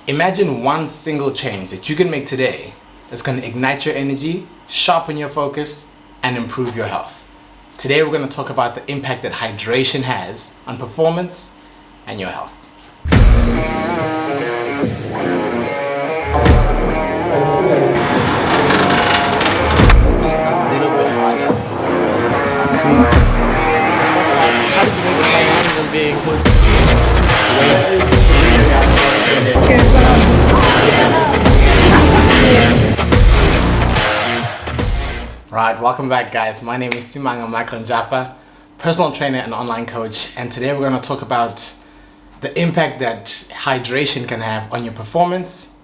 Imagine one single change that you can make today that's going to ignite your energy, sharpen your focus, and improve your health. Today we're going to talk about the impact that hydration has on performance and your health. It's just a little bit harder. How did you make the finances and being put? Right, welcome back guys. My name is Simanga Michael Njapa, personal trainer and online coach, and today we're going to talk about the impact that hydration can have on your performance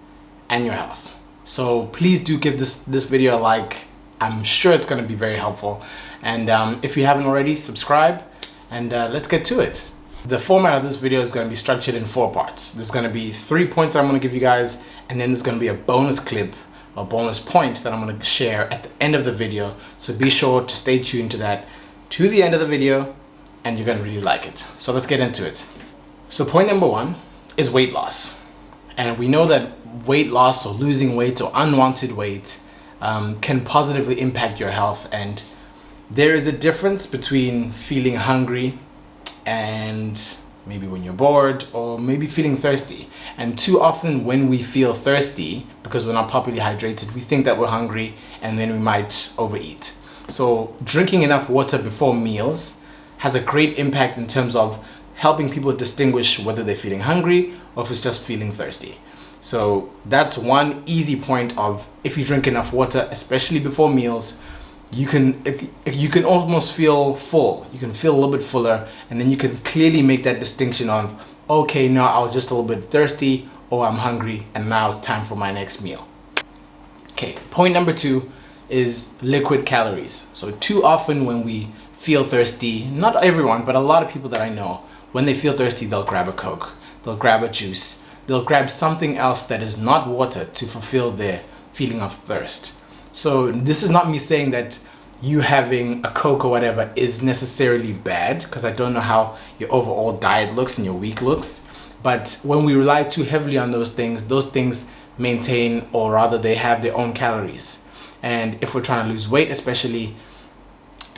and your health. So please do give this video a like. I'm sure it's going to be very helpful, and if you haven't already, subscribe, and let's get to it. The format of this video is going to be structured in 4 parts. There's going to be 3 points that I'm going to give you guys, and then there's going to be a bonus clip or bonus point that I'm going to share at the end of the video. So be sure to stay tuned to that to the end of the video, and you're going to really like it. So let's get into it. So point number 1 is weight loss. And we know that weight loss or losing weight or unwanted weight can positively impact your health. And there is a difference between feeling hungry and maybe when you're bored, or maybe feeling thirsty. And too often when we feel thirsty, because we're not properly hydrated, we think that we're hungry and then we might overeat. So drinking enough water before meals has a great impact in terms of helping people distinguish whether they're feeling hungry or if it's just feeling thirsty. So that's one easy point of, if you drink enough water, especially before meals, you can almost feel full. You can feel a little bit fuller, and then you can clearly make that distinction of, okay, now I was just a little bit thirsty, or I'm hungry and now it's time for my next meal. Okay, point number 2 is liquid calories. So too often when we feel thirsty, not everyone, but a lot of people that I know, when they feel thirsty, they'll grab a Coke, they'll grab a juice, they'll grab something else that is not water to fulfill their feeling of thirst. So this is not me saying that you having a Coke or whatever is necessarily bad, because I don't know how your overall diet looks and your week looks. But when we rely too heavily on those things maintain, or rather they have their own calories. And if we're trying to lose weight especially,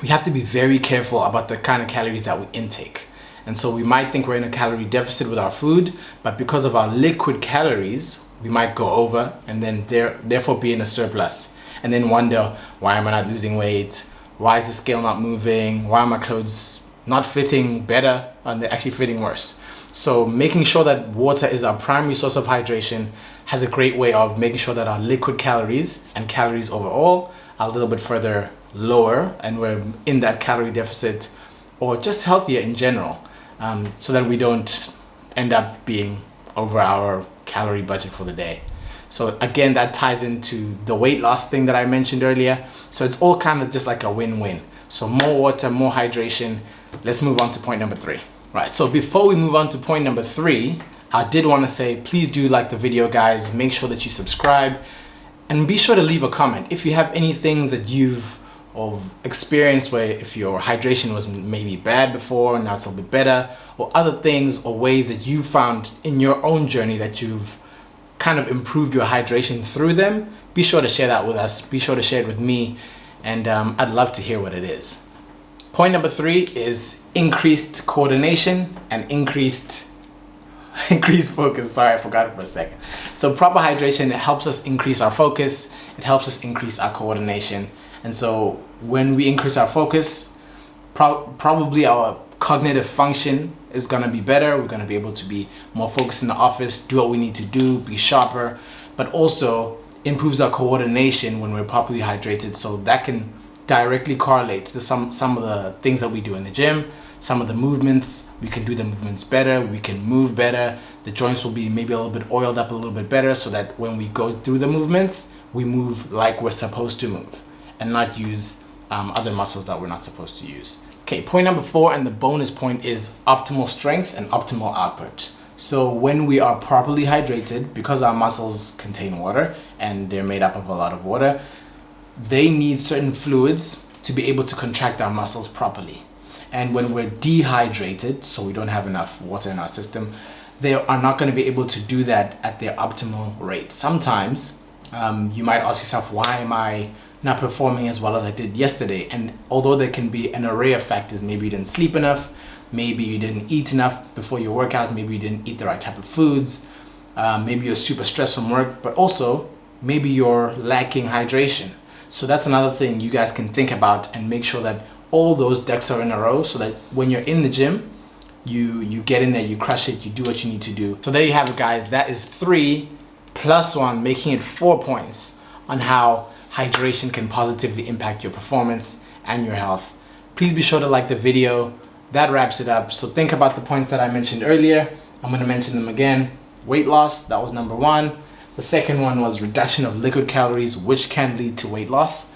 we have to be very careful about the kind of calories that we intake. And so we might think we're in a calorie deficit with our food, but because of our liquid calories, we might go over and then therefore be in a surplus. And then wonder, why am I not losing weight? Why is the scale not moving? Why are my clothes not fitting better and they're actually fitting worse? So making sure that water is our primary source of hydration has a great way of making sure that our liquid calories and calories overall are a little bit further lower, and we're in that calorie deficit, or just healthier in general, so that we don't end up being over our calorie budget for the day. So again, that ties into the weight loss thing that I mentioned earlier. So it's all kind of just like a win-win. So more water, more hydration. Let's move on to point number 3. Right, so before we move on to point number 3, I did want to say, please do like the video guys. Make sure that you subscribe, and be sure to leave a comment if you have any things that you've experienced where if your hydration was maybe bad before and now it's a little bit better, or other things or ways that you found in your own journey that you've kind of improved your hydration through them. Be sure to share that with us. Be sure to share it with me, and I'd love to hear what it is. Point number 3 is increased coordination and increased focus. Sorry, I forgot it for a second. So proper hydration, it helps us increase our focus. It helps us increase our coordination. And so when we increase our focus, probably our cognitive function is going to be better. We're going to be able to be more focused in the office, do what we need to do, be sharper, but also improves our coordination when we're properly hydrated. So that can directly correlate to some of the things that we do in the gym, some of the movements. We can do the movements better, we can move better, the joints will be maybe a little bit oiled up a little bit better, so that when we go through the movements, we move like we're supposed to move and not use other muscles that we're not supposed to use. Okay, point number 4 and the bonus point is optimal strength and optimal output. So when we are properly hydrated, because our muscles contain water and they're made up of a lot of water, they need certain fluids to be able to contract our muscles properly. And when we're dehydrated, so we don't have enough water in our system, they are not going to be able to do that at their optimal rate. Sometimes you might ask yourself, why am I not performing as well as I did yesterday? And although there can be an array of factors, maybe you didn't sleep enough, maybe you didn't eat enough before your workout, maybe you didn't eat the right type of foods, maybe you're super stressed from work, but also maybe you're lacking hydration. So that's another thing you guys can think about and make sure that all those decks are in a row, so that when you're in the gym, you get in there, you crush it, you do what you need to do. So there you have it, guys. That is 3 plus 1, making it 4 points on how hydration can positively impact your performance and your health. Please be sure to like the video. That wraps it up. So think about the points that I mentioned earlier. I'm going to mention them again. Weight loss, that was number 1. The second one was reduction of liquid calories, which can lead to weight loss.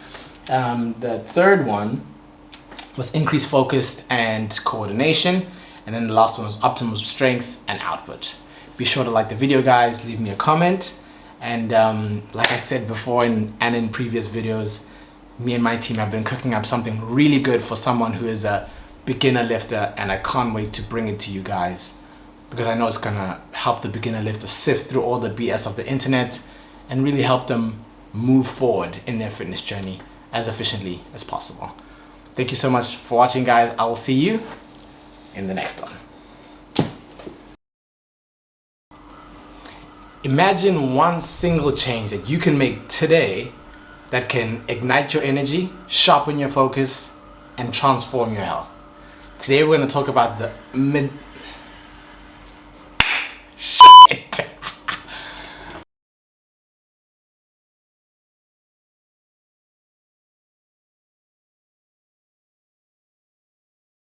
The third one was increased focus and coordination. And then the last one was optimal strength and output. Be sure to like the video, guys. Leave me a comment. And like I said before and in previous videos, me and my team have been cooking up something really good for someone who is a beginner lifter, and I can't wait to bring it to you guys, because I know it's gonna help the beginner lifter sift through all the BS of the internet and really help them move forward in their fitness journey as efficiently as possible. Thank you so much for watching, guys. I will see you in the next one. Imagine one single change that you can make today that can ignite your energy, sharpen your focus, and transform your health. Today we're going to talk about the Shit!